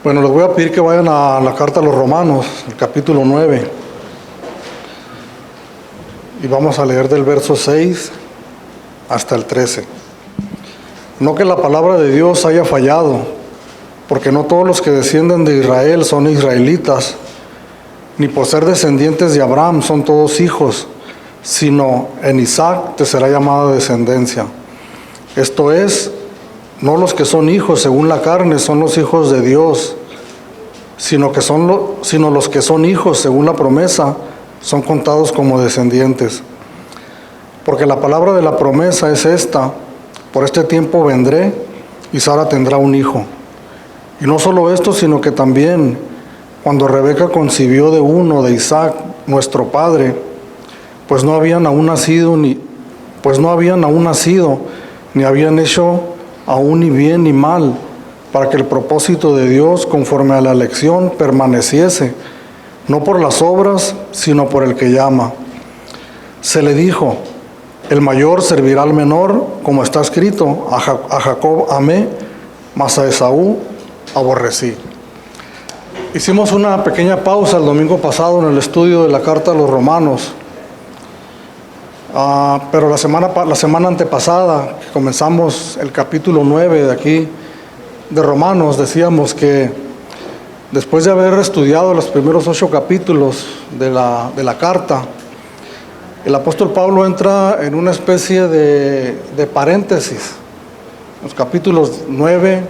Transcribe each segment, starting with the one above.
Bueno, les voy a pedir que vayan a la carta a los Romanos, el capítulo 9. Y vamos a leer del verso 6 hasta el 13. No que la palabra de Dios haya fallado, porque no todos los que descienden de Israel son israelitas, ni por ser descendientes de Abraham son todos hijos, sino en Isaac te será llamada descendencia. Esto es, no los que son hijos según la carne son los hijos de Dios, sino los que son hijos según la promesa son contados como descendientes. Porque la palabra de la promesa es esta: por este tiempo vendré y Sara tendrá un hijo. Y no solo esto, sino que también cuando Rebeca concibió de uno, de Isaac, nuestro padre, pues no habían aún nacido, ni habían hecho aún ni bien ni mal, para que el propósito de Dios, conforme a la elección, permaneciese, no por las obras, sino por el que llama. Se le dijo: el mayor servirá al menor, como está escrito: a Jacob amé, mas a Esaú aborrecí. Hicimos una pequeña pausa el domingo pasado en el estudio de la carta a los Romanos. Pero la semana antepasada, que comenzamos el capítulo 9 de aquí, de Romanos, decíamos que después de haber estudiado los primeros 8 capítulos de la carta, el apóstol Pablo entra en una especie de paréntesis, los capítulos 9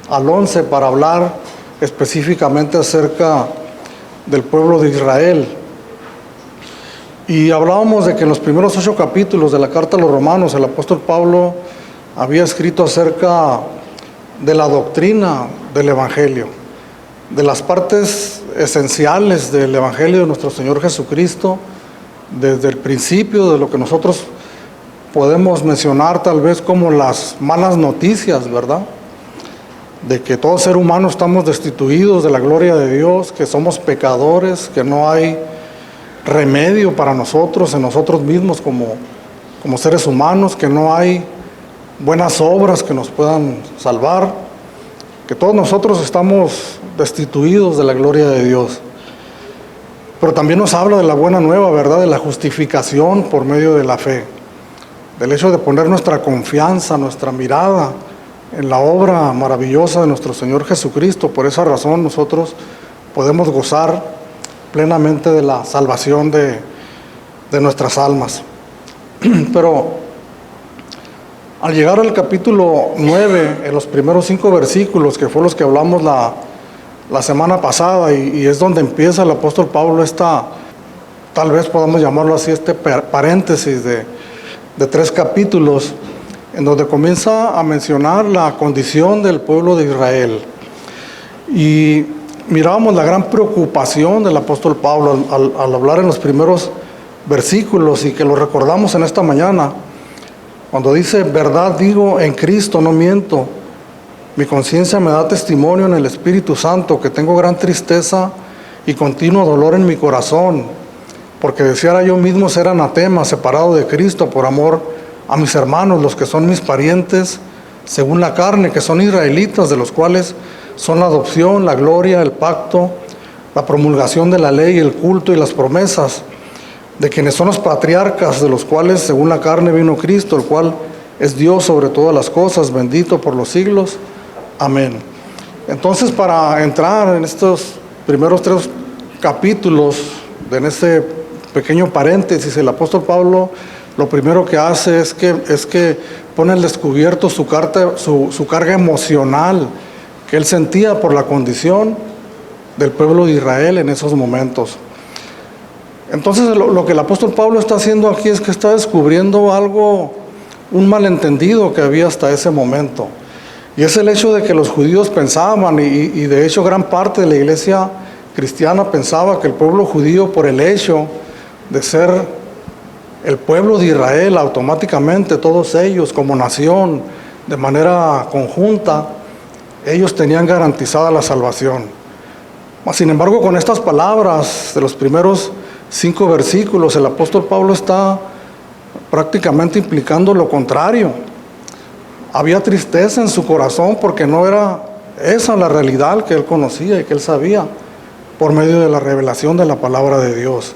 al 11, para hablar específicamente acerca del pueblo de Israel. Y hablábamos de que en los primeros 8 capítulos de la carta a los Romanos, el apóstol Pablo había escrito acerca de la doctrina del Evangelio, de las partes esenciales del Evangelio de nuestro Señor Jesucristo, desde el principio, de lo que nosotros podemos mencionar tal vez como las malas noticias, ¿verdad? De que todo ser humano estamos destituidos de la gloria de Dios, que somos pecadores, que no hay remedio para nosotros, en nosotros mismos como seres humanos, que no hay buenas obras que nos puedan salvar, que todos nosotros estamos destituidos de la gloria de Dios. Pero también nos habla de la buena nueva, ¿verdad? De la justificación por medio de la fe, del hecho de poner nuestra confianza, nuestra mirada en la obra maravillosa de nuestro Señor Jesucristo. Por esa razón nosotros podemos gozar plenamente de la salvación de nuestras almas. Pero al llegar al capítulo 9, en los primeros 5 versículos, que fue los que hablamos la semana pasada, y es donde empieza el apóstol Pablo tal vez podamos llamarlo así, paréntesis de 3 capítulos, en donde comienza a mencionar la condición del pueblo de Israel. Y mirábamos la gran preocupación del apóstol Pablo al hablar en los primeros versículos, y que lo recordamos en esta mañana, cuando dice: verdad digo en Cristo, no miento, mi conciencia me da testimonio en el Espíritu Santo que tengo gran tristeza y continuo dolor en mi corazón, porque deseara yo mismo ser anatema, separado de Cristo, por amor a mis hermanos, los que son mis parientes según la carne, que son israelitas, de los cuales son la adopción, la gloria, el pacto, la promulgación de la ley, el culto y las promesas, de quienes son los patriarcas, de los cuales según la carne vino Cristo, el cual es Dios sobre todas las cosas, bendito por los siglos. Amén. Entonces, para entrar en estos primeros 3 capítulos, en este pequeño paréntesis, el apóstol Pablo lo primero que hace es que pone al descubierto su carga emocional que él sentía por la condición del pueblo de Israel en esos momentos. Entonces, lo que el apóstol Pablo está haciendo aquí es que está descubriendo un malentendido que había hasta ese momento. Y es el hecho de que los judíos pensaban, y de hecho gran parte de la iglesia cristiana pensaba, que el pueblo judío, por el hecho de ser el pueblo de Israel, automáticamente todos ellos como nación, de manera conjunta, ellos tenían garantizada la salvación. Sin embargo, con estas palabras de los primeros 5 versículos, el apóstol Pablo está prácticamente implicando lo contrario. Había tristeza en su corazón porque no era Esa es la realidad que él conocía y que él sabía por medio de la revelación de la palabra de Dios.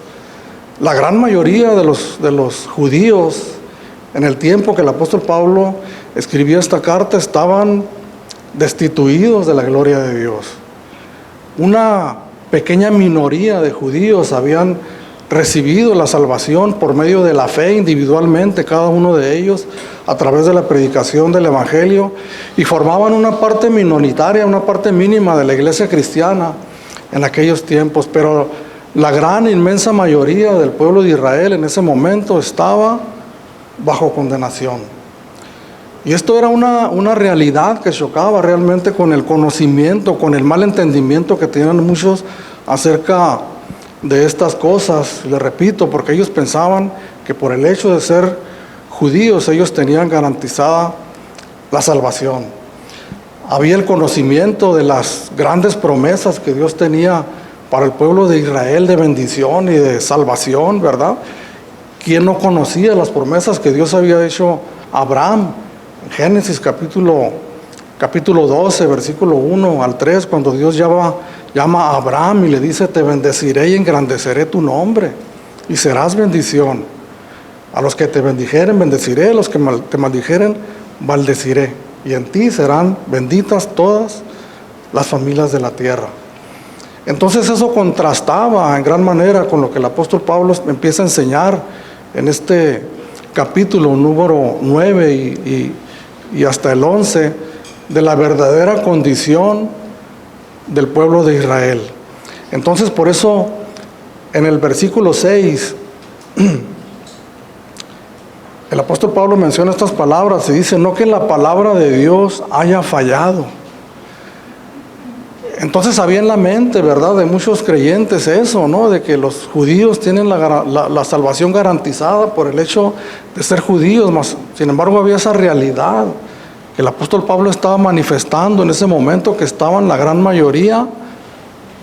La gran mayoría de los judíos en el tiempo que el apóstol Pablo escribía esta carta estaban destituidos de la gloria de Dios. Una pequeña minoría de judíos habían recibido la salvación por medio de la fe individualmente, cada uno de ellos, a través de la predicación del Evangelio, y formaban una parte minoritaria, una parte mínima de la iglesia cristiana en aquellos tiempos. Pero la gran, inmensa mayoría del pueblo de Israel en ese momento estaba bajo condenación. Y esto era una realidad que chocaba realmente con el conocimiento, con el mal entendimiento que tenían muchos acerca de estas cosas. Les repito, porque ellos pensaban que por el hecho de ser judíos ellos tenían garantizada la salvación. Había el conocimiento de las grandes promesas que Dios tenía para el pueblo de Israel de bendición y de salvación, ¿verdad? ¿Quién no conocía las promesas que Dios había hecho a Abraham? En Génesis capítulo 12, versículo 1 al 3, cuando Dios llama a Abraham y le dice: te bendeciré y engrandeceré tu nombre, y serás bendición. A los que te bendijeren, bendeciré; a los que te maldijeren, maldeciré. Y en ti serán benditas todas las familias de la tierra. Entonces eso contrastaba en gran manera con lo que el apóstol Pablo empieza a enseñar en este capítulo número 9 y hasta el 11, de la verdadera condición del pueblo de Israel. Entonces, por eso en el versículo 6 el apóstol Pablo menciona estas palabras y dice: no que la palabra de Dios haya fallado. Entonces había en la mente, ¿verdad?, de muchos creyentes eso, ¿no?, de que los judíos tienen la salvación garantizada por el hecho de ser judíos. Mas, sin embargo, había esa realidad que el apóstol Pablo estaba manifestando en ese momento, que estaban la gran mayoría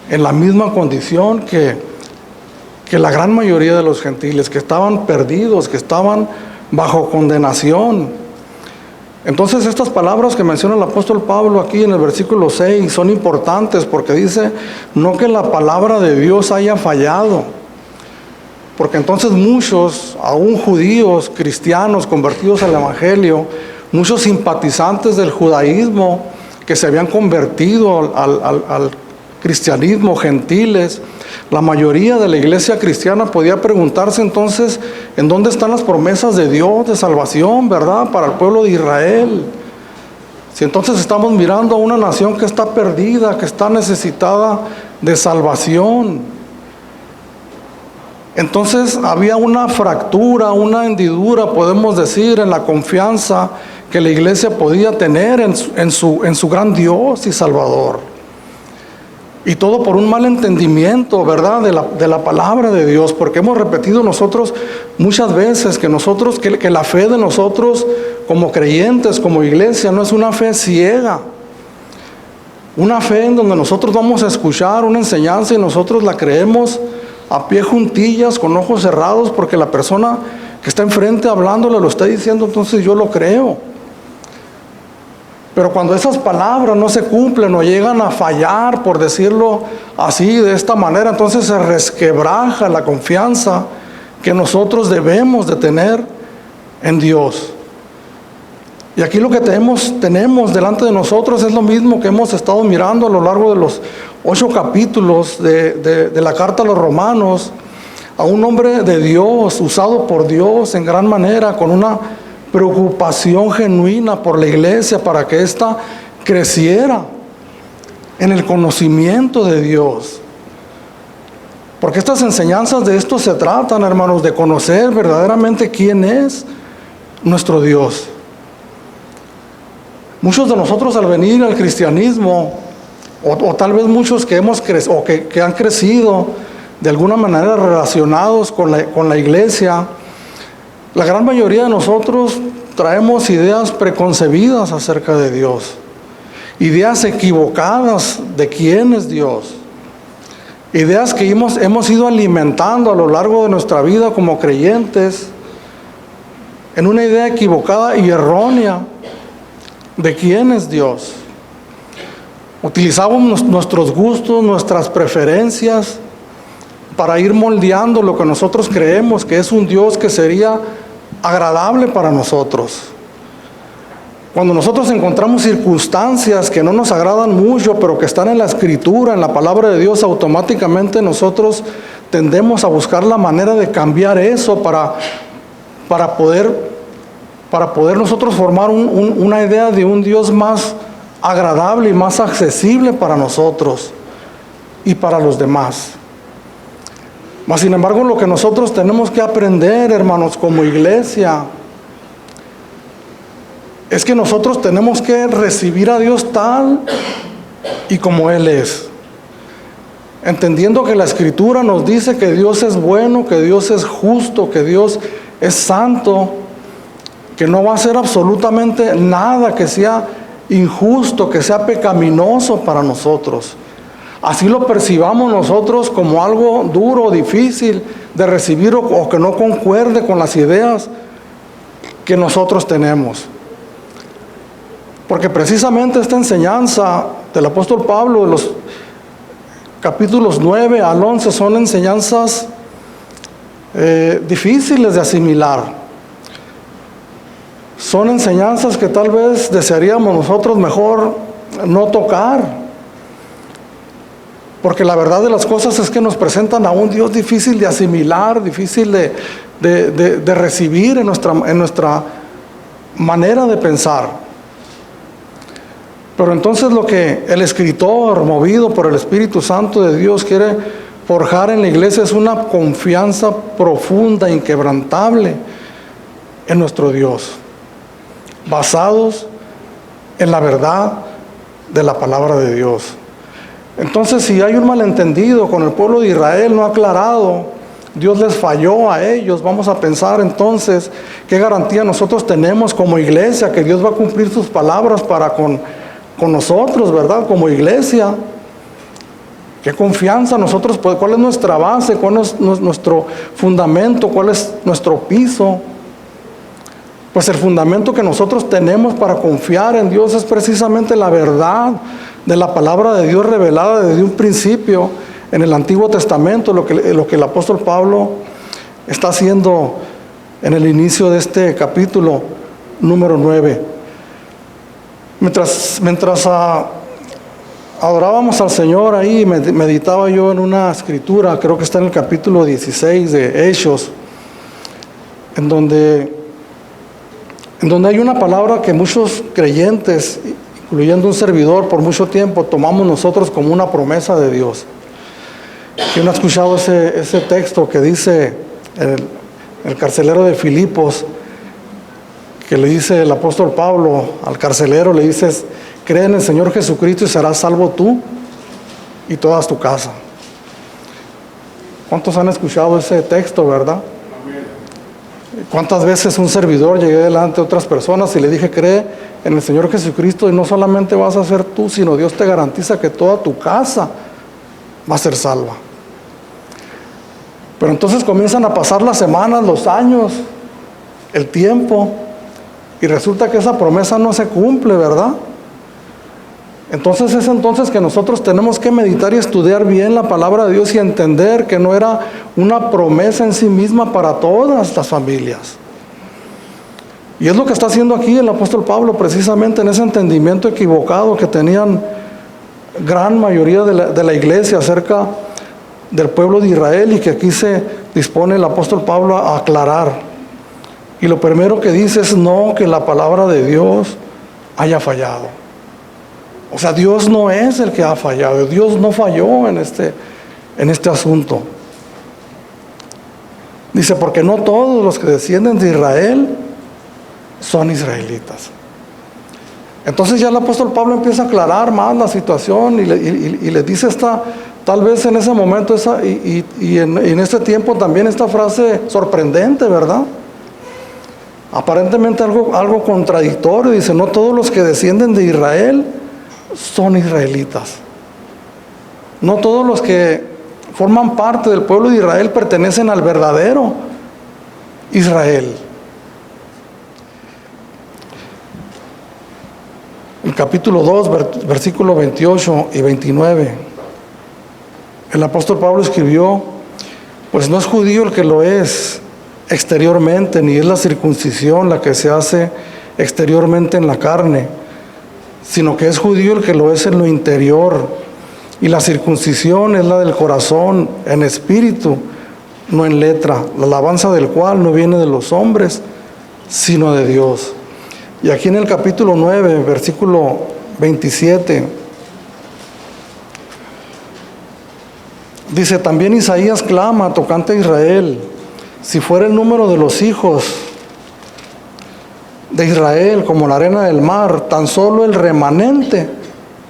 en la misma condición que la gran mayoría de los gentiles, que estaban perdidos, que estaban bajo condenación. Entonces estas palabras que menciona el apóstol Pablo aquí en el versículo 6 son importantes, porque dice: no que la palabra de Dios haya fallado. Porque entonces muchos, aún judíos, cristianos convertidos al Evangelio, muchos simpatizantes del judaísmo que se habían convertido al cristianismo, gentiles, la mayoría de la iglesia cristiana podía preguntarse entonces: ¿en dónde están las promesas de Dios de salvación, verdad, para el pueblo de Israel? Si entonces estamos mirando a una nación que está perdida, que está necesitada de salvación. Entonces había una fractura, una hendidura, podemos decir, en la confianza que la iglesia podía tener en su gran Dios y Salvador. Y todo por un mal entendimiento, ¿verdad?, de la palabra de Dios, porque hemos repetido nosotros muchas veces que la fe de nosotros como creyentes, como iglesia, no es una fe ciega. Una fe en donde nosotros vamos a escuchar una enseñanza y nosotros la creemos a pie juntillas, con ojos cerrados, porque la persona que está enfrente hablándole lo está diciendo, entonces yo lo creo. Pero cuando esas palabras no se cumplen o llegan a fallar, por decirlo así, de esta manera, entonces se resquebraja la confianza que nosotros debemos de tener en Dios. Y aquí lo que tenemos delante de nosotros es lo mismo que hemos estado mirando a lo largo de los 8 capítulos de la carta a los Romanos, a un hombre de Dios, usado por Dios en gran manera, con una preocupación genuina por la iglesia, para que ésta creciera en el conocimiento de Dios. Porque estas enseñanzas de esto se tratan, hermanos, de conocer verdaderamente quién es nuestro Dios. Muchos de nosotros, al venir al cristianismo, o tal vez muchos que han crecido de alguna manera relacionados con la iglesia, la gran mayoría de nosotros traemos ideas preconcebidas acerca de Dios, ideas equivocadas de quién es Dios, ideas que hemos ido alimentando a lo largo de nuestra vida como creyentes, en una idea equivocada y errónea de quién es Dios. Utilizamos nuestros gustos, nuestras preferencias para ir moldeando lo que nosotros creemos que es un Dios que sería agradable para nosotros. Cuando nosotros encontramos circunstancias que no nos agradan mucho, pero que están en la Escritura, en la palabra de Dios, automáticamente nosotros tendemos a buscar la manera de cambiar eso para poder nosotros formar una idea de un Dios más agradable y más accesible para nosotros y para los demás. Mas, sin embargo, lo que nosotros tenemos que aprender, hermanos, como iglesia, es que nosotros tenemos que recibir a Dios tal y como Él es. Entendiendo que la Escritura nos dice que Dios es bueno, que Dios es justo, que Dios es santo, que no va a hacer absolutamente nada que sea injusto, que sea pecaminoso para nosotros. Así lo percibamos nosotros como algo duro, difícil de recibir o que no concuerde con las ideas que nosotros tenemos. Porque precisamente esta enseñanza del apóstol Pablo, de los capítulos 9 al 11, son enseñanzas difíciles de asimilar. Son enseñanzas que tal vez desearíamos nosotros mejor no tocar. Porque la verdad de las cosas es que nos presentan a un Dios difícil de asimilar, difícil de recibir en nuestra manera de pensar. Pero entonces lo que el escritor, movido por el Espíritu Santo de Dios, quiere forjar en la iglesia es una confianza profunda, inquebrantable en nuestro Dios, basados en la verdad de la palabra de Dios. Entonces, si hay un malentendido con el pueblo de Israel no aclarado, Dios les falló a ellos, vamos a pensar entonces qué garantía nosotros tenemos como iglesia que Dios va a cumplir sus palabras para con nosotros, ¿verdad? Como iglesia. ¿Qué confianza nosotros? ¿Cuál es nuestra base? ¿Cuál es nuestro fundamento? ¿Cuál es nuestro piso? Pues el fundamento que nosotros tenemos para confiar en Dios es precisamente la verdad de la palabra de Dios revelada desde un principio en el Antiguo Testamento, lo que el apóstol Pablo está haciendo en el inicio de este capítulo número 9. Mientras adorábamos al Señor ahí, meditaba yo en una escritura, creo que está en el capítulo 16 de Hechos, en donde hay una palabra que muchos creyentes, incluyendo un servidor, por mucho tiempo tomamos nosotros como una promesa de Dios. ¿Quién ha escuchado ese texto que dice el carcelero de Filipos, que le dice el apóstol Pablo al carcelero, le dices, cree en el Señor Jesucristo y serás salvo tú y toda tu casa? ¿Cuántos han escuchado ese texto, verdad? ¿Cuántas veces un servidor llegué delante de otras personas y le dije, cree en el Señor Jesucristo y no solamente vas a ser tú, sino Dios te garantiza que toda tu casa va a ser salva? Pero entonces comienzan a pasar las semanas, los años, el tiempo, y resulta que esa promesa no se cumple, ¿verdad? Entonces es entonces que nosotros tenemos que meditar y estudiar bien la palabra de Dios y entender que no era una promesa en sí misma para todas las familias. Y es lo que está haciendo aquí el apóstol Pablo, precisamente en ese entendimiento equivocado que tenían gran mayoría de la iglesia acerca del pueblo de Israel, y que aquí se dispone el apóstol Pablo a aclarar. Y lo primero que dice es no que la palabra de Dios haya fallado. O sea, Dios no es el que ha fallado, Dios no falló en este asunto. Dice, porque no todos los que descienden de Israel son israelitas. Entonces ya el apóstol Pablo empieza a aclarar más la situación y le dice tal vez en ese momento y en este tiempo también esta frase sorprendente, ¿verdad? Aparentemente algo contradictorio. Dice, no todos los que descienden de Israel son israelitas. No todos los que forman parte del pueblo de Israel pertenecen al verdadero Israel. el capítulo 2, versículos 28 y 29, el apóstol Pablo escribió: pues no es judío el que lo es exteriormente, ni es la circuncisión la que se hace exteriormente en la carne, sino que es judío el que lo es en lo interior. Y la circuncisión es la del corazón, en espíritu, no en letra, la alabanza del cual no viene de los hombres, sino de Dios. Y aquí en el capítulo 9, versículo 27, dice: también Isaías clama tocante a Israel: si fuera el número de los hijos de Israel como la arena del mar, tan solo el remanente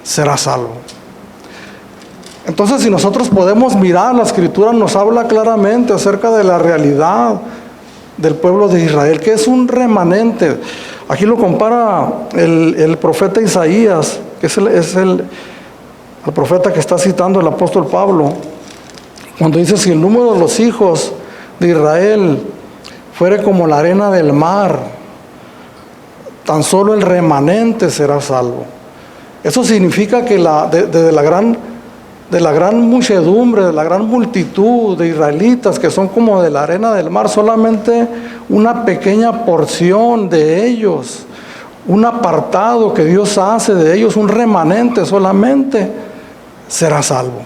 será salvo. Entonces, si nosotros podemos mirar, la Escritura nos habla claramente acerca de la realidad del pueblo de Israel, que es un remanente. Aquí lo compara el profeta Isaías, que es el profeta que está citando el apóstol Pablo, cuando dice: si el número de los hijos de Israel fuere como la arena del mar, tan solo el remanente será salvo. Eso significa que de la gran muchedumbre, de la gran multitud de israelitas que son como de la arena del mar, solamente una pequeña porción de ellos, un apartado que Dios hace de ellos, un remanente solamente, será salvo.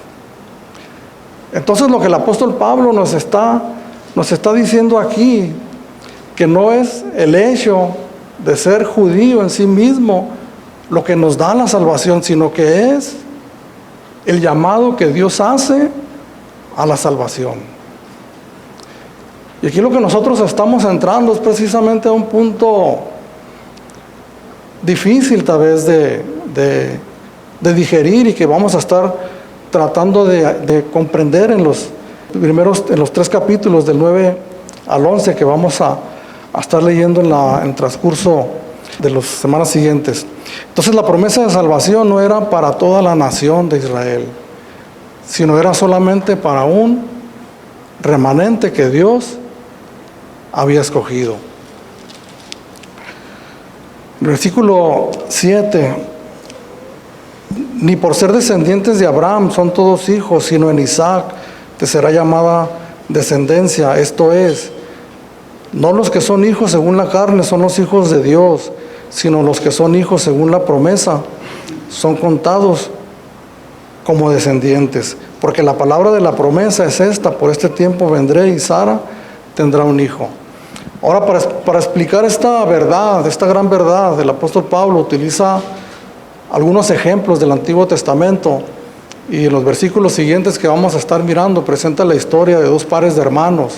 Entonces, lo que el apóstol Pablo nos está diciendo aquí, que no es el hecho de ser judío en sí mismo lo que nos da la salvación, sino que es el llamado que Dios hace a la salvación. Y aquí lo que nosotros estamos entrando es precisamente a un punto difícil tal vez de digerir, y que vamos a estar tratando de comprender en los 3 capítulos del 9 al 11 que vamos a estar leyendo en el transcurso de las semanas siguientes. Entonces, la promesa de salvación no era para toda la nación de Israel, sino era solamente para un remanente que Dios había escogido. Versículo 7: ni por ser descendientes de Abraham son todos hijos, sino en Isaac te será llamada descendencia. Esto es, no los que son hijos según la carne son los hijos de Dios, sino los que son hijos según la promesa son contados como descendientes. Porque la palabra de la promesa es esta: por este tiempo vendré y Sara tendrá un hijo. Ahora, para explicar esta verdad, esta gran verdad, el apóstol Pablo utiliza algunos ejemplos del Antiguo Testamento, y en los versículos siguientes que vamos a estar mirando presenta la historia de 2 pares de hermanos.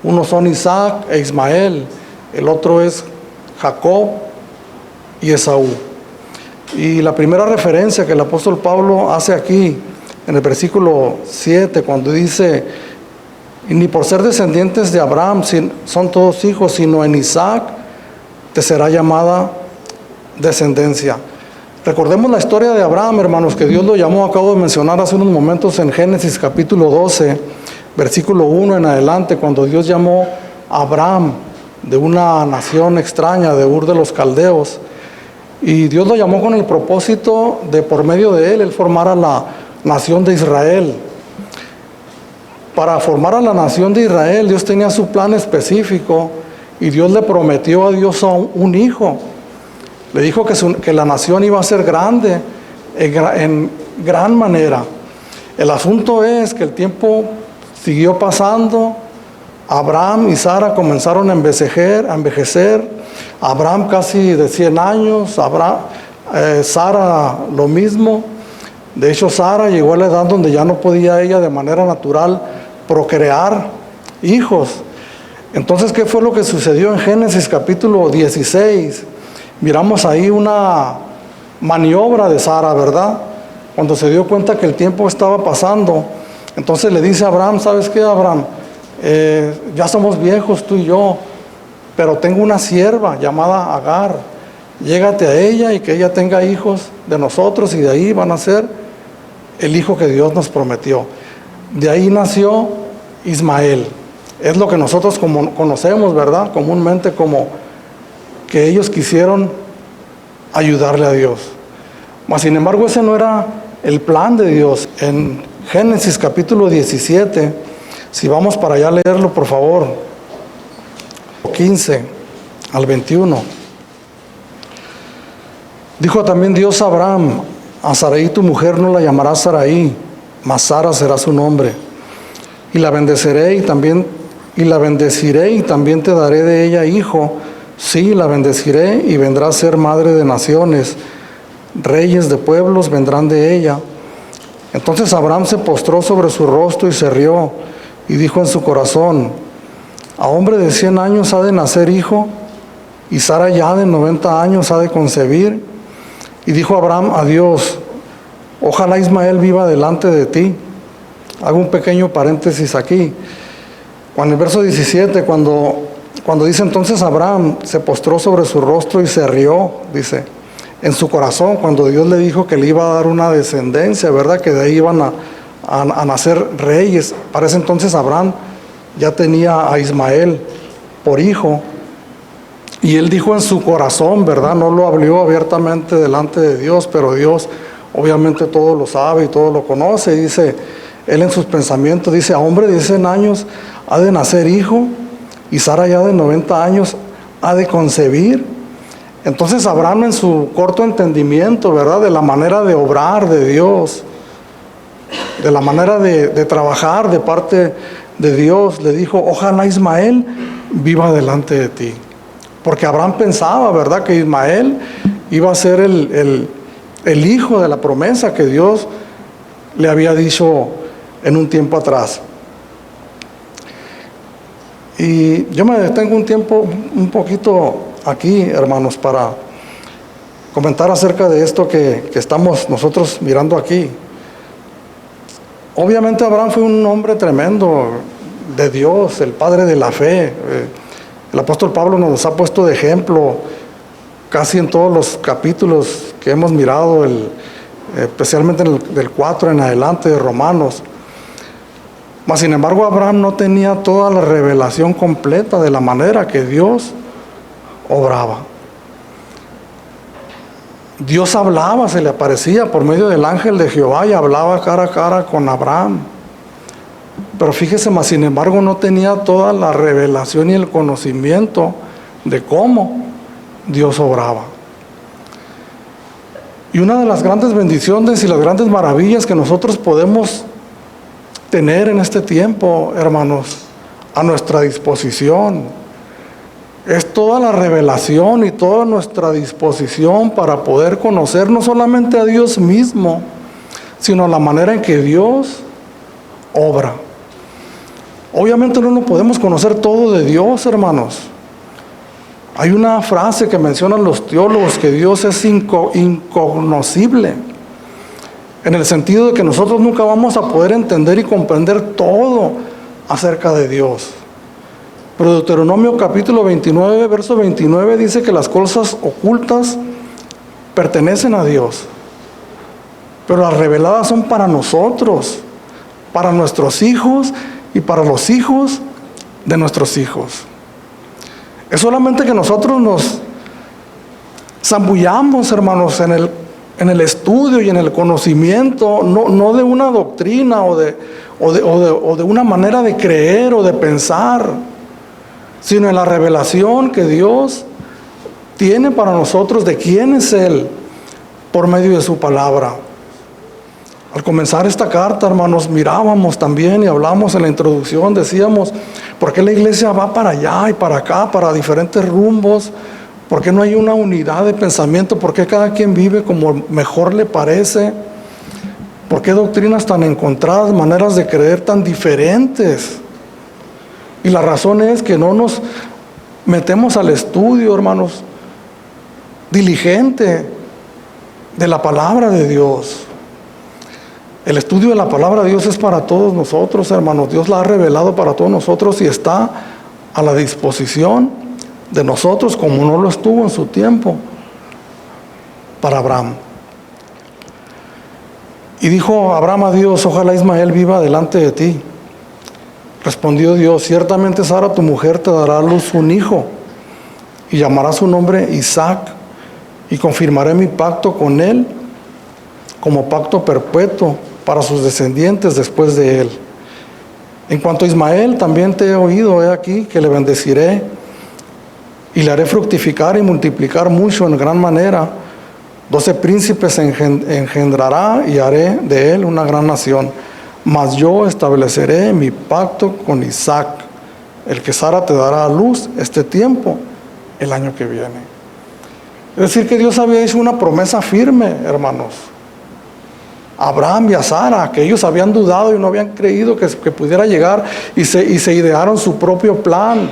Uno son Isaac e Ismael, el otro es Jacob y Esaú. Y la primera referencia que el apóstol Pablo hace aquí, en el versículo 7, cuando dice: ni por ser descendientes de Abraham son todos hijos, sino en Isaac te será llamada descendencia. Recordemos la historia de Abraham, hermanos, que Dios lo llamó, acabo de mencionar hace unos momentos, en Génesis capítulo 12, versículo 1 en adelante, cuando Dios llamó a Abraham de una nación extraña, de Ur de los Caldeos, y Dios lo llamó con el propósito de, por medio de él formara la nación de Israel. Para formar a la nación de Israel, Dios tenía su plan específico, y Dios le prometió a Dios a un hijo. Le dijo que la nación iba a ser grande en gran manera. El asunto es que el tiempo siguió pasando. Abraham y Sara comenzaron a envejecer. Abraham casi de 100 años, Sara lo mismo. De hecho, Sara llegó a la edad donde ya no podía ella de manera natural procrear hijos. Entonces, ¿qué fue lo que sucedió en Génesis capítulo 16? Miramos ahí una maniobra de Sara, ¿verdad? Cuando se dio cuenta que el tiempo estaba pasando, entonces le dice a Abraham: ¿sabes qué, Abraham? Ya somos viejos tú y yo, pero tengo una sierva llamada Agar. Llégate a ella y que ella tenga hijos de nosotros, y de ahí van a ser el hijo que Dios nos prometió. De ahí nació Ismael. Es lo que nosotros conocemos, ¿verdad? Comúnmente como que ellos quisieron ayudarle a Dios. Mas sin embargo ese no era el plan de Dios. En Génesis capítulo 17, si vamos para allá a leerlo por favor, 15 al 21. Dijo también Dios a Abraham: a Sarai tu mujer no la llamarás Sarai, mas Sara será su nombre. Y la bendeciré y también te daré de ella hijo. Sí, la bendeciré y vendrá a ser madre de naciones. Reyes de pueblos vendrán de ella. Entonces Abraham se postró sobre su rostro y se rió, y dijo en su corazón: a hombre de 100 años ha de nacer hijo, y Sara ya de 90 años ha de concebir. Y dijo Abraham a Dios: ojalá Ismael viva delante de ti. Hago un pequeño paréntesis aquí. En el verso 17, cuando dice entonces Abraham se postró sobre su rostro y se rió, dice, en su corazón, cuando Dios le dijo que le iba a dar una descendencia, ¿verdad? Que de ahí iban a nacer reyes. Para ese entonces Abraham ya tenía a Ismael por hijo. Y él dijo en su corazón, ¿verdad? No lo habló abiertamente delante de Dios, pero Dios obviamente todo lo sabe y todo lo conoce. Dice, él en sus pensamientos dice: a hombre de 100 años ha de nacer hijo, y Sara ya de 90 años ha de concebir. Entonces Abraham, en su corto entendimiento, ¿verdad?, de la manera de obrar de Dios, de la manera de trabajar de parte de Dios, le dijo: ojalá Ismael viva delante de ti. Porque Abraham pensaba, ¿verdad?, que Ismael iba a ser el hijo de la promesa que Dios le había dicho en un tiempo atrás. Y yo me detengo un poquito aquí, hermanos, para comentar acerca de esto que estamos nosotros mirando aquí. Obviamente Abraham fue un hombre tremendo de Dios, el padre de la fe. El apóstol Pablo nos ha puesto de ejemplo casi en todos los capítulos que hemos mirado, especialmente del 4 en adelante de Romanos. Mas sin embargo Abraham no tenía toda la revelación completa de la manera que Dios obraba. Dios hablaba, se le aparecía por medio del ángel de Jehová y hablaba cara a cara con Abraham. Pero fíjese, mas sin embargo no tenía toda la revelación y el conocimiento de cómo Dios obraba. Y una de las grandes bendiciones y las grandes maravillas que nosotros podemos tener en este tiempo, hermanos, a nuestra disposición, es toda la revelación y toda nuestra disposición para poder conocer no solamente a Dios mismo, sino la manera en que Dios obra. Obviamente no podemos conocer todo de Dios, hermanos. Hay una frase que mencionan los teólogos, que Dios es incognoscible, en el sentido de que nosotros nunca vamos a poder entender y comprender todo acerca de Dios. Pero Deuteronomio capítulo 29, verso 29 dice que las cosas ocultas pertenecen a Dios, pero las reveladas son para nosotros, para nuestros hijos y para los hijos de nuestros hijos. Es solamente que nosotros nos zambullamos, hermanos, en el estudio y en el conocimiento, no de una doctrina o de una manera de creer o de pensar, sino en la revelación que Dios tiene para nosotros de quién es Él por medio de su palabra. Al comenzar esta carta, hermanos, mirábamos también y hablamos en la introducción, decíamos, ¿por qué la iglesia va para allá y para acá, para diferentes rumbos? ¿Por qué no hay una unidad de pensamiento? ¿Por qué cada quien vive como mejor le parece? ¿Por qué doctrinas tan encontradas, maneras de creer tan diferentes? Y la razón es que no nos metemos al estudio, hermanos, diligente de la palabra de Dios. El estudio de la palabra de Dios es para todos nosotros, hermanos. Dios la ha revelado para todos nosotros y está a la disposición de nosotros, como no lo estuvo en su tiempo para Abraham. Y dijo Abraham a Dios: ojalá Ismael viva delante de ti. Respondió Dios: ciertamente Sara tu mujer te dará a luz un hijo, y llamará su nombre Isaac, y confirmaré mi pacto con él como pacto perpetuo para sus descendientes después de él. En cuanto a Ismael, también te he oído, he aquí que le bendeciré y le haré fructificar y multiplicar mucho en gran manera. 12 príncipes engendrará y haré de él una gran nación. Mas yo estableceré mi pacto con Isaac, el que Sara te dará a luz este tiempo, el año que viene. Es decir, que Dios había hecho una promesa firme, hermanos. A Abraham y a Sara, que ellos habían dudado y no habían creído que pudiera llegar, y se idearon su propio plan.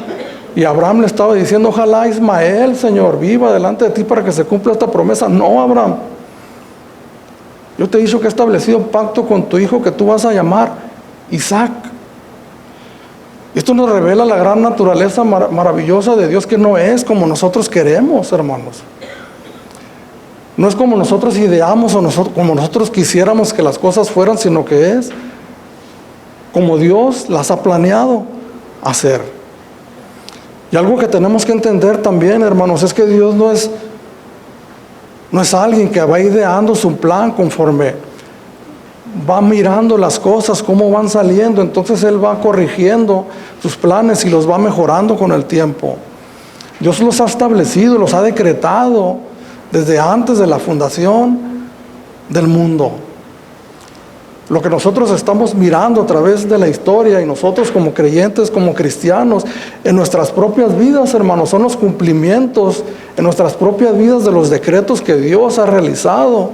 Y Abraham le estaba diciendo: ojalá Ismael, Señor, viva delante de ti para que se cumpla esta promesa. No, Abraham, yo te he dicho que he establecido un pacto con tu hijo que tú vas a llamar Isaac. Esto nos revela la gran naturaleza maravillosa de Dios, que no es como nosotros queremos, hermanos. No es como nosotros ideamos o como nosotros quisiéramos que las cosas fueran, sino que es como Dios las ha planeado hacer. Y algo que tenemos que entender también, hermanos, es que Dios no es alguien que va ideando su plan conforme va mirando las cosas, cómo van saliendo. Entonces Él va corrigiendo sus planes y los va mejorando con el tiempo. Dios los ha establecido, los ha decretado desde antes de la fundación del mundo. Lo que nosotros estamos mirando a través de la historia, y nosotros como creyentes, como cristianos, en nuestras propias vidas, hermanos, son los cumplimientos en nuestras propias vidas de los decretos que Dios ha realizado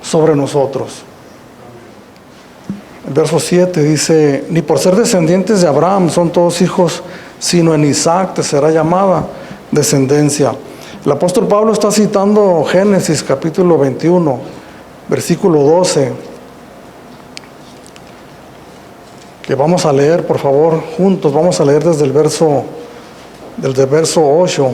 sobre nosotros. El verso 7 dice: ni por ser descendientes de Abraham son todos hijos, sino en Isaac te será llamada descendencia. El apóstol Pablo está citando Génesis capítulo 21, versículo 12, que vamos a leer, por favor, juntos. Vamos a leer desde el verso 8.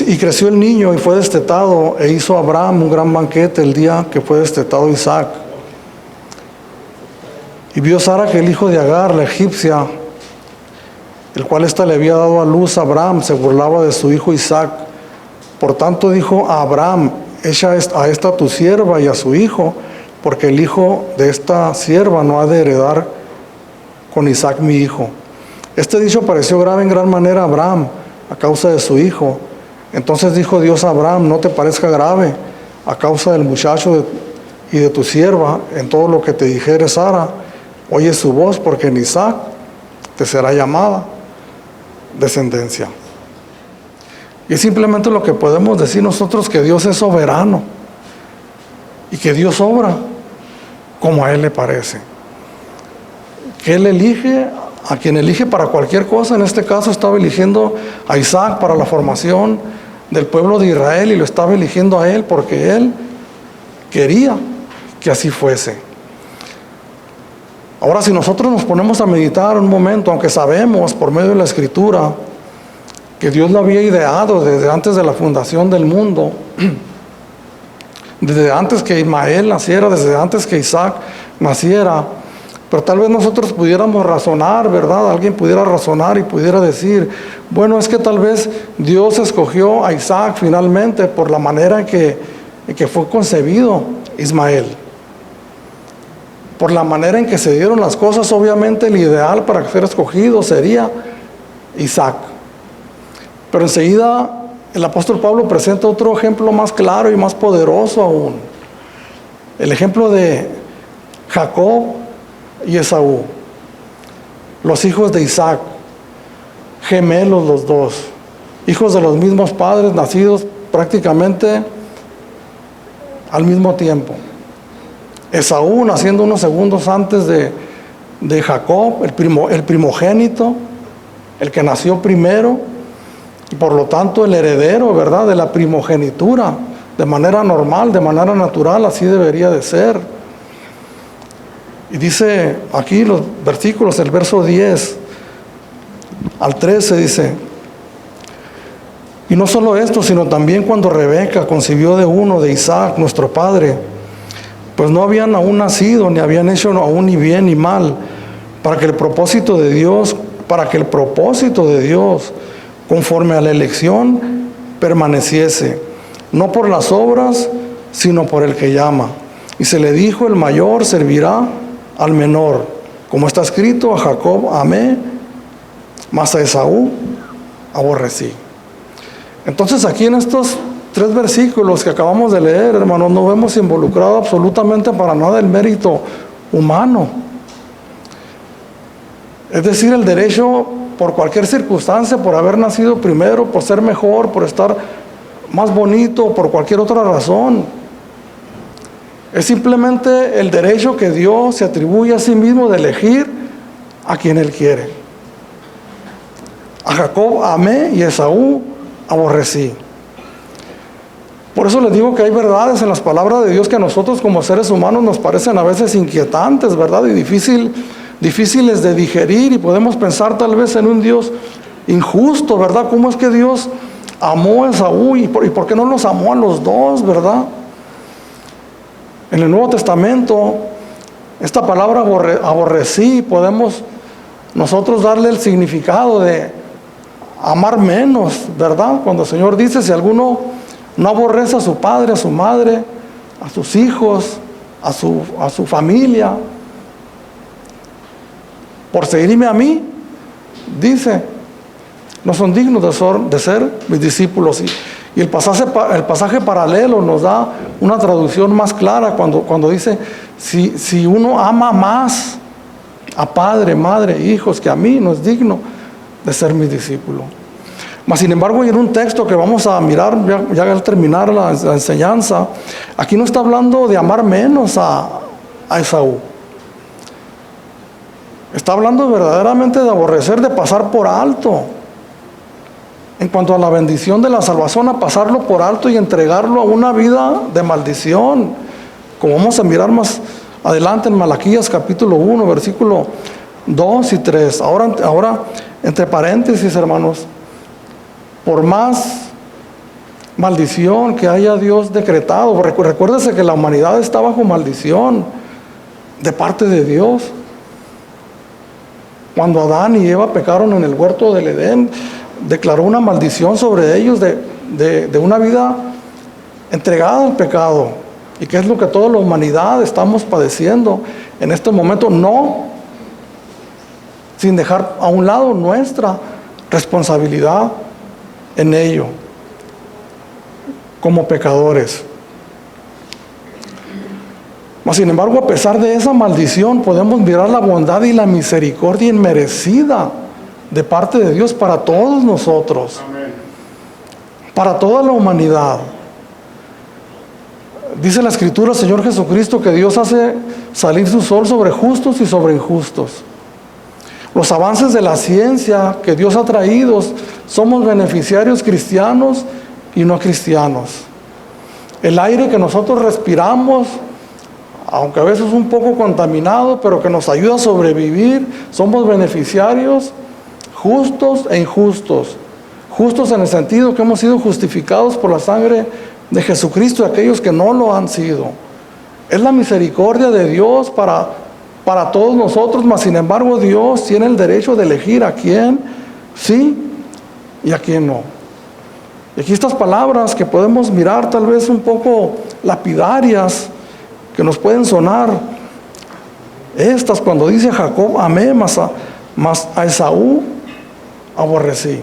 Y creció el niño y fue destetado, e hizo Abraham un gran banquete el día que fue destetado Isaac. Y vio Sara que el hijo de Agar, la egipcia, el cual ésta le había dado a luz a Abraham, se burlaba de su hijo Isaac. Por tanto dijo a Abraham: echa a esta tu sierva y a su hijo, porque el hijo de esta sierva no ha de heredar con Isaac mi hijo. Este dicho pareció grave en gran manera a Abraham a causa de su hijo. Entonces dijo Dios a Abraham: no te parezca grave a causa del muchacho y de tu sierva, en todo lo que te dijere Sara, oye su voz, porque en Isaac te será llamada descendencia. Y es simplemente lo que podemos decir nosotros, que Dios es soberano y que Dios obra como a Él le parece, que Él elige a quien elige para cualquier cosa. En este caso estaba eligiendo a Isaac para la formación del pueblo de Israel, y lo estaba eligiendo a él porque Él quería que así fuese. Ahora, si nosotros nos ponemos a meditar un momento, aunque sabemos por medio de la Escritura que Dios lo había ideado desde antes de la fundación del mundo, desde antes que Ismael naciera, desde antes que Isaac naciera, pero tal vez nosotros pudiéramos razonar, ¿verdad? Alguien pudiera razonar y pudiera decir: bueno, es que tal vez Dios escogió a Isaac finalmente por la manera en que fue concebido Ismael. Por la manera en que se dieron las cosas, obviamente el ideal para ser escogido sería Isaac. Pero enseguida el apóstol Pablo presenta otro ejemplo más claro y más poderoso aún. El ejemplo de Jacob y Esaú, los hijos de Isaac, gemelos los dos, hijos de los mismos padres, nacidos prácticamente al mismo tiempo. Esaú naciendo unos segundos antes de Jacob, el primogénito, el que nació primero, y por lo tanto el heredero, ¿verdad?, de la primogenitura, de manera normal, de manera natural, así debería de ser. Y dice aquí los versículos, el verso 10 al 13 dice: y no solo esto, sino también cuando Rebeca concibió de uno, de Isaac, nuestro padre, pues no habían aún nacido, ni habían hecho aún ni bien ni mal, para que el propósito de Dios, conforme a la elección, permaneciese. no por las obras, sino por el que llama. Y se le dijo, el mayor servirá al menor. Como está escrito, a Jacob amé, mas a Esaú aborrecí. Entonces aquí en estos 3 versículos que acabamos de leer, hermanos, no vemos involucrado absolutamente para nada el mérito humano. Es decir, el derecho por cualquier circunstancia, por haber nacido primero, por ser mejor, por estar más bonito, por cualquier otra razón. Es simplemente el derecho que Dios se atribuye a sí mismo de elegir a quien Él quiere. A Jacob amé y a Esaú aborrecí. Por eso les digo que hay verdades en las palabras de Dios que a nosotros como seres humanos nos parecen a veces inquietantes, ¿verdad? Y difíciles de digerir, y podemos pensar tal vez en un Dios injusto, ¿verdad? ¿Cómo es que Dios amó a Esaú y por qué no los amó a los dos, verdad? En el Nuevo Testamento, esta palabra aborrecí, podemos nosotros darle el significado de amar menos, ¿verdad? Cuando el Señor dice, si alguno no aborrece a su padre, a su madre, a sus hijos, a su familia, por seguirme a mí, dice, no son dignos de ser mis discípulos. Y el pasaje paralelo nos da una traducción más clara cuando dice, si uno ama más a padre, madre, hijos que a mí, no es digno de ser mi discípulo. Mas sin embargo, en un texto que vamos a mirar ya al terminar la enseñanza, aquí no está hablando de amar menos a Esaú. Está hablando verdaderamente de aborrecer, de pasar por alto. En cuanto a la bendición de la salvación, a pasarlo por alto y entregarlo a una vida de maldición. Como vamos a mirar más adelante en Malaquías capítulo 1, versículo 2 y 3. Ahora, entre paréntesis, hermanos, por más maldición que haya Dios decretado, recuérdese que la humanidad está bajo maldición de parte de Dios. Cuando Adán y Eva pecaron en el huerto del Edén, declaró una maldición sobre ellos de una vida entregada al pecado. ¿Y qué es lo que toda la humanidad estamos padeciendo en este momento? No, sin dejar a un lado nuestra responsabilidad en ello, como pecadores. Mas sin embargo, a pesar de esa maldición, podemos mirar la bondad y la misericordia inmerecida de parte de Dios para todos nosotros. Amén. Para toda la humanidad. Dice la Escritura, Señor Jesucristo, que Dios hace salir su sol sobre justos y sobre injustos. Los avances de la ciencia que Dios ha traído, somos beneficiarios cristianos y no cristianos. El aire que nosotros respiramos, aunque a veces un poco contaminado, pero que nos ayuda a sobrevivir, somos beneficiarios justos e injustos. Justos en el sentido que hemos sido justificados por la sangre de Jesucristo y aquellos que no lo han sido. Es la misericordia de Dios para todos nosotros, mas sin embargo Dios tiene el derecho de elegir a quién sí y a quién no. Y aquí estas palabras que podemos mirar tal vez un poco lapidarias, que nos pueden sonar, estas cuando dice Jacob amé, mas a Esaú aborrecí.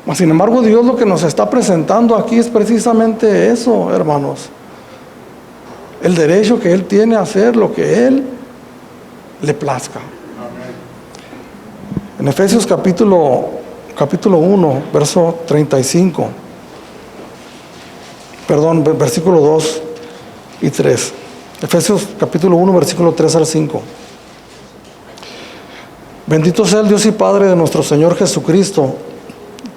Mas sin embargo Dios lo que nos está presentando aquí es precisamente eso, hermanos. El derecho que Él tiene a hacer lo que Él le plazca. Amén. En Efesios capítulo 1, verso 35. Versículo 2 y 3. Efesios capítulo 1, versículo 3 al 5. Bendito sea el Dios y Padre de nuestro Señor Jesucristo,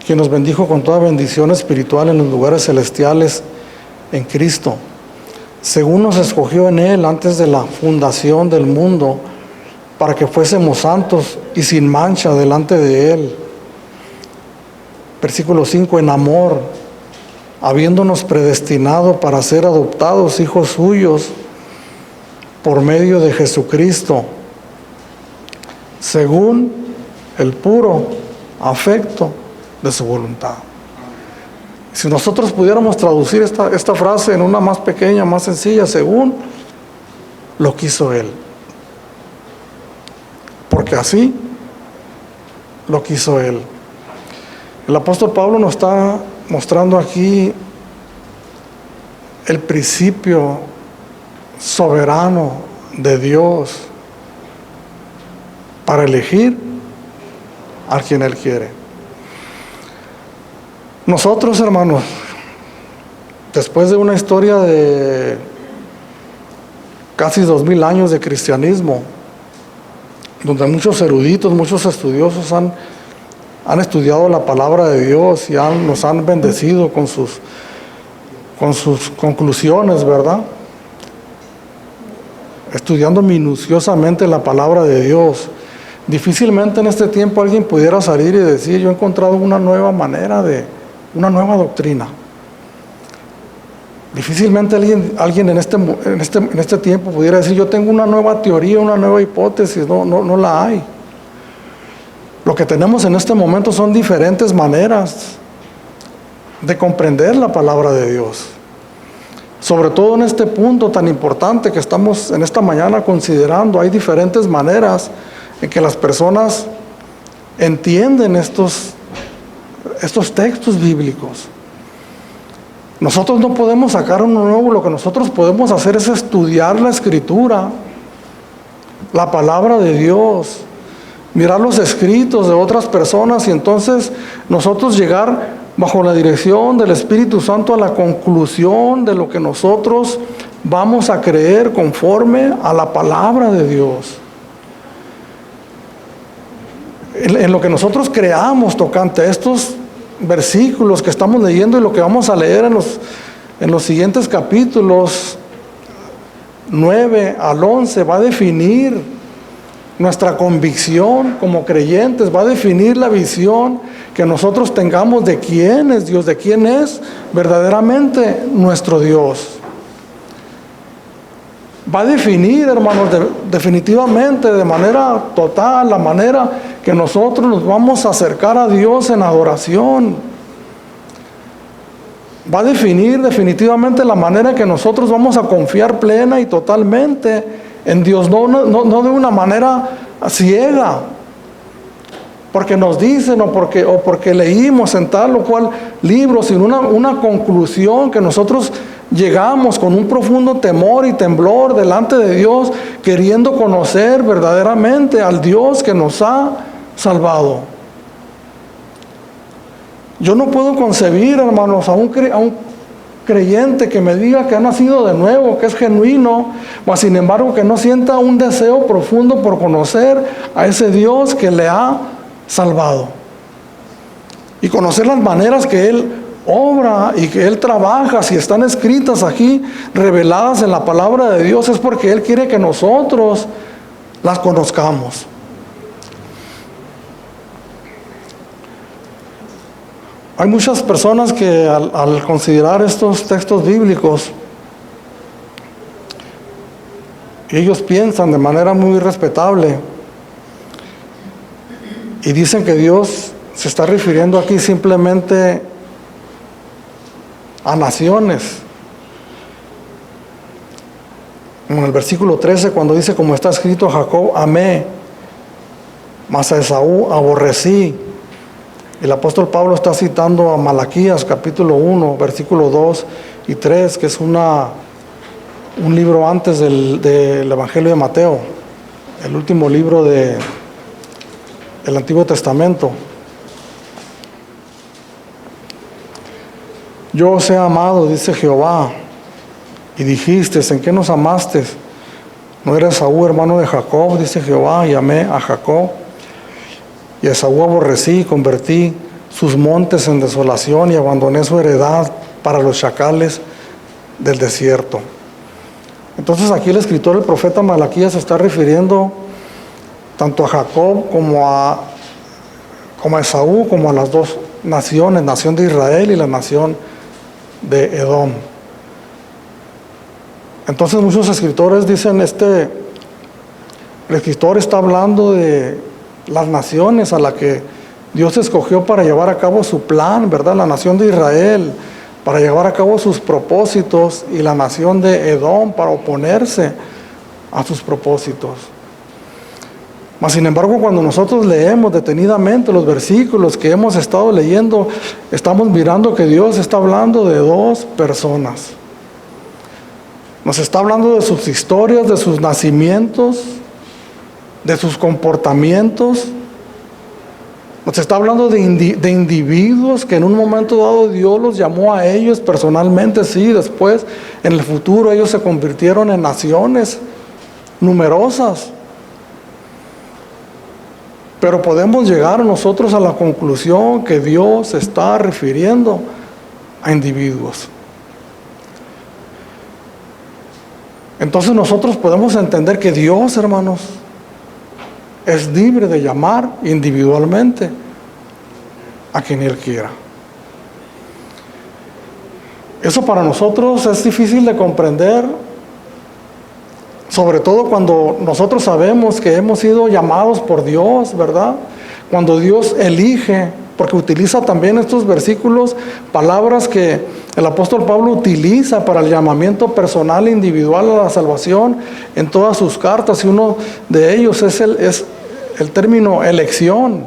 quien nos bendijo con toda bendición espiritual en los lugares celestiales en Cristo, según nos escogió en Él antes de la fundación del mundo, para que fuésemos santos y sin mancha delante de Él. Versículo 5, en amor, habiéndonos predestinado para ser adoptados hijos suyos por medio de Jesucristo, según el puro afecto de su voluntad. Si nosotros pudiéramos traducir esta frase en una más pequeña, más sencilla, según lo quiso Él. Porque así lo quiso Él. El apóstol Pablo nos está mostrando aquí el principio soberano de Dios para elegir a quien Él quiere. Nosotros, hermanos, después de una historia de casi 2000 años de cristianismo, donde muchos eruditos, muchos estudiosos han estudiado la palabra de Dios y nos han bendecido con sus conclusiones, ¿verdad? Estudiando minuciosamente la palabra de Dios. Difícilmente en este tiempo alguien pudiera salir y decir: yo he encontrado una nueva manera una nueva doctrina. Difícilmente alguien en este tiempo pudiera decir: yo tengo una nueva teoría, una nueva hipótesis. No la hay. Lo que tenemos en este momento son diferentes maneras de comprender la palabra de Dios. Sobre todo en este punto tan importante que estamos en esta mañana considerando, hay diferentes maneras en que las personas entienden estos textos bíblicos. Nosotros no podemos sacar uno nuevo, lo que nosotros podemos hacer es estudiar la Escritura, la palabra de Dios, mirar los escritos de otras personas y entonces nosotros llegar bajo la dirección del Espíritu Santo a la conclusión de lo que nosotros vamos a creer conforme a la palabra de Dios. En lo que nosotros creamos tocante a estos versículos que estamos leyendo y lo que vamos a leer en los siguientes capítulos 9 al 11 va a definir nuestra convicción como creyentes, va a definir la visión que nosotros tengamos de quién es Dios, de quién es verdaderamente nuestro Dios. Va a definir, hermanos, definitivamente, de manera total, la manera que nosotros nos vamos a acercar a Dios en adoración. Va a definir definitivamente la manera que nosotros vamos a confiar plena y totalmente en Dios, no de una manera ciega, porque nos dicen o porque leímos en tal o cual libro, sin una conclusión que nosotros llegamos con un profundo temor y temblor delante de Dios, queriendo conocer verdaderamente al Dios que nos ha salvado. Yo no puedo concebir, hermanos, a un creyente que me diga que ha nacido de nuevo, que es genuino, mas sin embargo que no sienta un deseo profundo por conocer a ese Dios que le ha salvado y conocer las maneras que Él obra y que Él trabaja. Si están escritas aquí, reveladas en la palabra de Dios, es porque Él quiere que nosotros las conozcamos. Hay muchas personas que al considerar estos textos bíblicos, ellos piensan de manera muy respetable y dicen que Dios se está refiriendo aquí simplemente a naciones. En el versículo 13, cuando dice: como está escrito, a Jacob amé, mas a Esaú aborrecí. El apóstol Pablo está citando a Malaquías capítulo 1, versículo 2 y 3, que es un libro antes del Evangelio de Mateo, el último libro del Antiguo Testamento. Yo os he amado, dice Jehová, y dijiste: ¿en qué nos amaste? ¿No era Esaú hermano de Jacob? Dice Jehová, y amé a Jacob. Y a Esaú aborrecí y convertí sus montes en desolación y abandoné su heredad para los chacales del desierto. Entonces aquí el escritor, el profeta Malaquías, se está refiriendo tanto a Jacob como a Esaú, como a las dos naciones, nación de Israel y la nación de Edom. Entonces muchos escritores dicen, el escritor está hablando de las naciones a las que Dios escogió para llevar a cabo su plan, ¿verdad? La nación de Israel, para llevar a cabo sus propósitos, y la nación de Edom para oponerse a sus propósitos. Mas sin embargo, cuando nosotros leemos detenidamente los versículos que hemos estado leyendo, estamos mirando que Dios está hablando de dos personas. Nos está hablando de sus historias, de sus nacimientos, de sus comportamientos. Nos está hablando de individuos que en un momento dado Dios los llamó a ellos personalmente, sí, después en el futuro ellos se convirtieron en naciones numerosas. Pero podemos llegar nosotros a la conclusión que Dios se está refiriendo a individuos. Entonces nosotros podemos entender que Dios, hermanos, es libre de llamar individualmente a quien Él quiera. Eso para nosotros es difícil de comprender, sobre todo cuando nosotros sabemos que hemos sido llamados por Dios, ¿verdad? Cuando Dios elige, porque utiliza también estos versículos, palabras que el apóstol Pablo utiliza para el llamamiento personal e individual a la salvación en todas sus cartas, y uno de ellos es el término elección.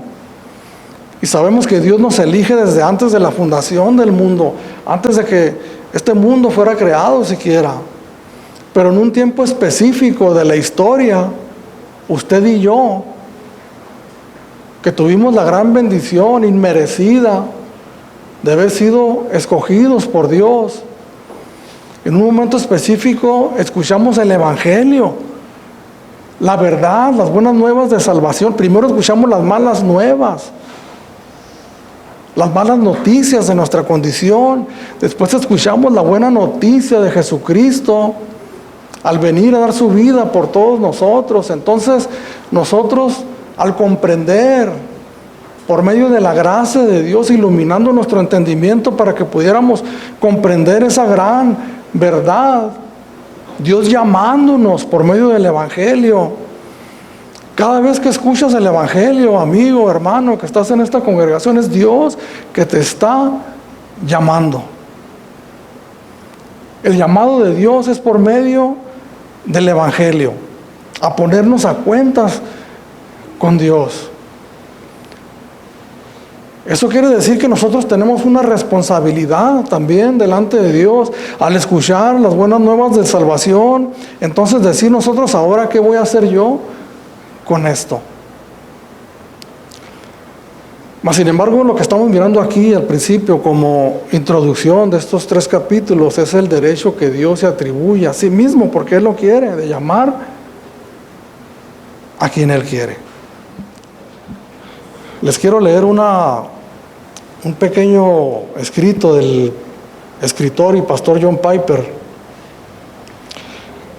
Y sabemos que Dios nos elige desde antes de la fundación del mundo, antes de que este mundo fuera creado siquiera. Pero en un tiempo específico de la historia, usted y yo, que tuvimos la gran bendición inmerecida de haber sido escogidos por Dios, en un momento específico escuchamos el Evangelio, la verdad, las buenas nuevas de salvación. Primero escuchamos las malas nuevas, las malas noticias de nuestra condición. Después escuchamos la buena noticia de Jesucristo al venir a dar su vida por todos nosotros. Entonces nosotros, al comprender por medio de la gracia de Dios, iluminando nuestro entendimiento para que pudiéramos comprender esa gran verdad, Dios llamándonos por medio del Evangelio. Cada vez que escuchas el Evangelio, amigo, hermano, que estás en esta congregación, es Dios que te está llamando. El llamado de Dios es por medio del Evangelio, a ponernos a cuentas con Dios. Eso quiere decir que nosotros tenemos una responsabilidad también delante de Dios al escuchar las buenas nuevas de salvación. Entonces decir nosotros, ahora ¿qué voy a hacer yo con esto? Mas sin embargo, lo que estamos mirando aquí al principio como introducción de estos 3 capítulos es el derecho que Dios se atribuye a sí mismo, porque Él lo quiere, de llamar a quien Él quiere. Les quiero leer un pequeño escrito del escritor y pastor John Piper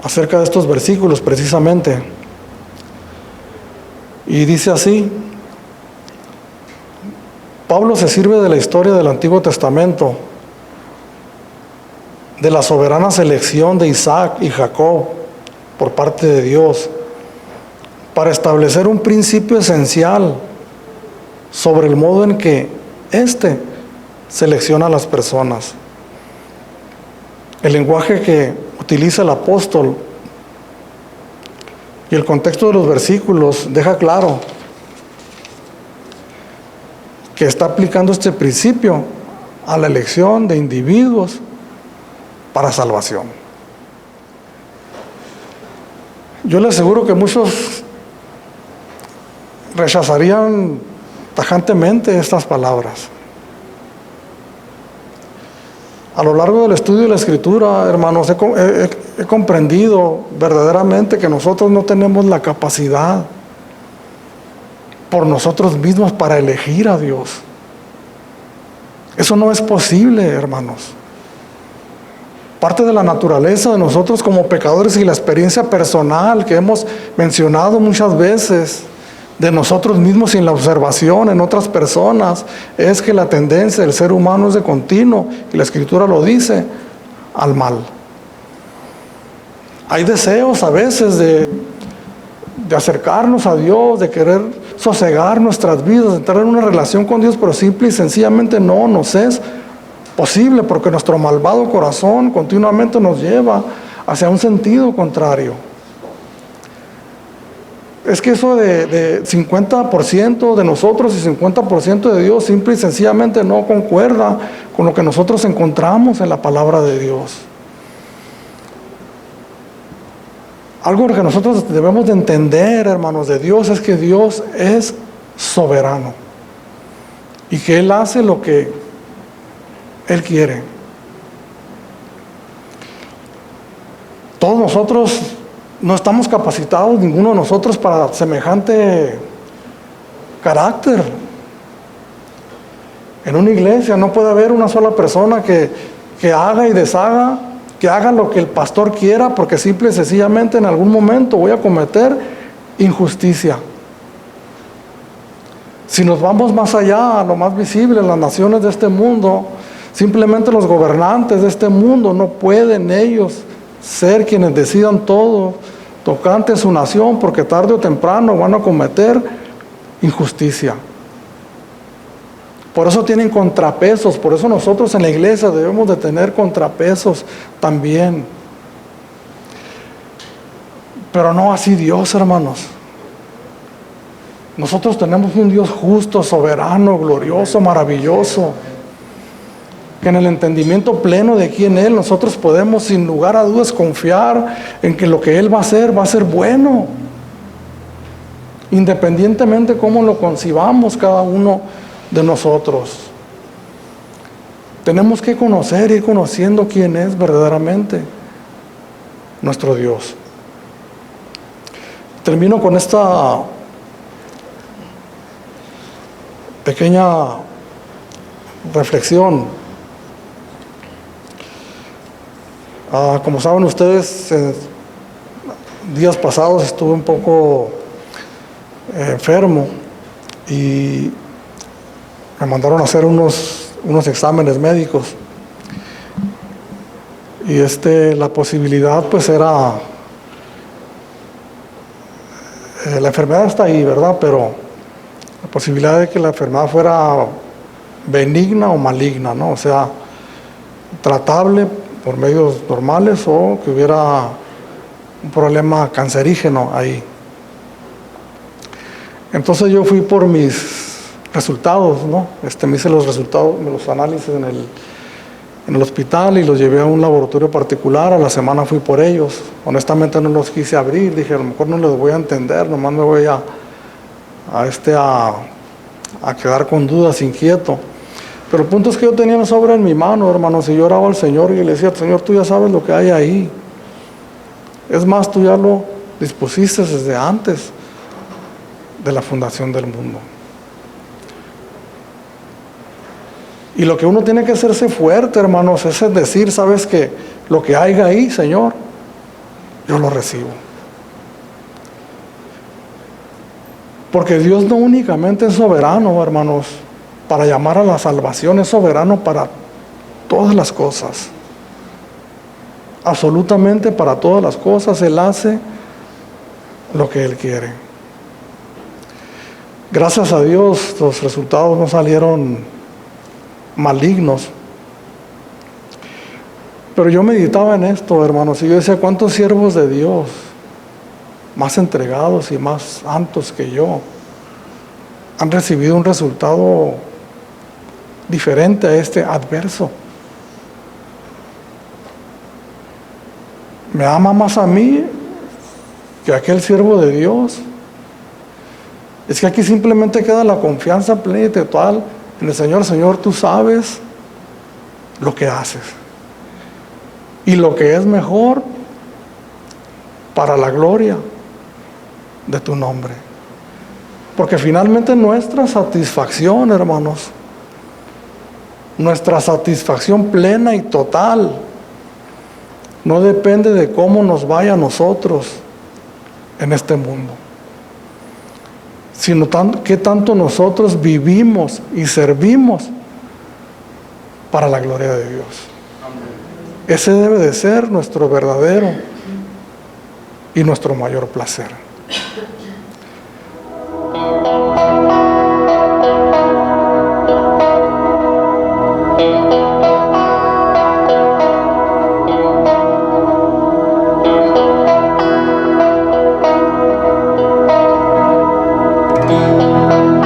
acerca de estos versículos precisamente. Y dice así: Pablo se sirve de la historia del Antiguo Testamento, de la soberana selección de Isaac y Jacob por parte de Dios, para establecer un principio esencial sobre el modo en que éste selecciona a las personas. El lenguaje que utiliza el apóstol y el contexto de los versículos deja claro que está aplicando este principio a la elección de individuos para salvación. Yo le aseguro que muchos rechazarían tajantemente estas palabras. A lo largo del estudio de la Escritura, hermanos, he comprendido verdaderamente que nosotros no tenemos la capacidad por nosotros mismos para elegir a Dios. Eso no es posible, hermanos. Parte de la naturaleza de nosotros como pecadores y la experiencia personal que hemos mencionado muchas veces de nosotros mismos sin la observación en otras personas es que la tendencia del ser humano es de continuo, y la Escritura lo dice, al mal. Hay deseos a veces de acercarnos a Dios, de querer sosegar nuestras vidas, de entrar en una relación con Dios, pero simple y sencillamente no nos es posible, porque nuestro malvado corazón continuamente nos lleva hacia un sentido contrario. Es que eso de 50% de nosotros y 50% de Dios simple y sencillamente no concuerda con lo que nosotros encontramos en la palabra de Dios. Algo que nosotros debemos de entender, hermanos, de Dios es que Dios es soberano y que Él hace lo que Él quiere. Todos nosotros no estamos capacitados, ninguno de nosotros, para semejante carácter. En una iglesia no puede haber una sola persona que haga y deshaga, que haga lo que el pastor quiera, porque simple y sencillamente en algún momento voy a cometer injusticia. Si nos vamos más allá, a lo más visible, las naciones de este mundo, simplemente los gobernantes de este mundo no pueden ellos ser quienes decidan todo tocante a su nación, porque tarde o temprano van a cometer injusticia. Por eso tienen contrapesos, por eso nosotros en la iglesia debemos de tener contrapesos también. Pero no así Dios, hermanos. Nosotros tenemos un Dios justo, soberano, glorioso, maravilloso, que en el entendimiento pleno de quién Él, nosotros podemos sin lugar a dudas confiar en que lo que Él va a ser bueno, independientemente cómo lo concibamos cada uno de nosotros. Tenemos que conocer, ir conociendo quién es verdaderamente nuestro Dios. Termino con esta pequeña reflexión. Como saben ustedes, días pasados estuve un poco enfermo y me mandaron a hacer unos exámenes médicos, y la posibilidad pues era, la enfermedad está ahí, ¿verdad? Pero la posibilidad de que la enfermedad fuera benigna o maligna, ¿no? O sea, tratable por medios normales, o que hubiera un problema cancerígeno ahí. Entonces yo fui por mis resultados, ¿no? Me hice los resultados, los análisis en el hospital, y los llevé a un laboratorio particular. A la semana fui por ellos. Honestamente no los quise abrir, dije, a lo mejor no los voy a entender, nomás me voy a quedar con dudas, inquieto. Pero el punto es que yo tenía la sobra en mi mano, hermanos, y yo oraba al Señor y le decía, Señor, tú ya sabes lo que hay ahí. Es más, tú ya lo dispusiste desde antes de la fundación del mundo. Y lo que uno tiene que hacerse fuerte, hermanos, es decir, sabes que lo que haya ahí, Señor, yo lo recibo. Porque Dios no únicamente es soberano, hermanos, para llamar a la salvación, es soberano para todas las cosas. Absolutamente para todas las cosas. Él hace lo que Él quiere. Gracias a Dios, los resultados no salieron malignos. Pero yo meditaba en esto, hermanos, y yo decía, ¿cuántos siervos de Dios, más entregados y más santos que yo, han recibido un resultado diferente a adverso? ¿Me ama más a mí que a aquel siervo de Dios? Es que aquí simplemente queda la confianza plena y total en el Señor. Señor, tú sabes lo que haces y lo que es mejor para la gloria de tu nombre. Porque finalmente nuestra satisfacción, hermanos, nuestra satisfacción plena y total, no depende de cómo nos vaya a nosotros en este mundo, sino qué tanto nosotros vivimos y servimos para la gloria de Dios. Ese debe de ser nuestro verdadero y nuestro mayor placer. Amén.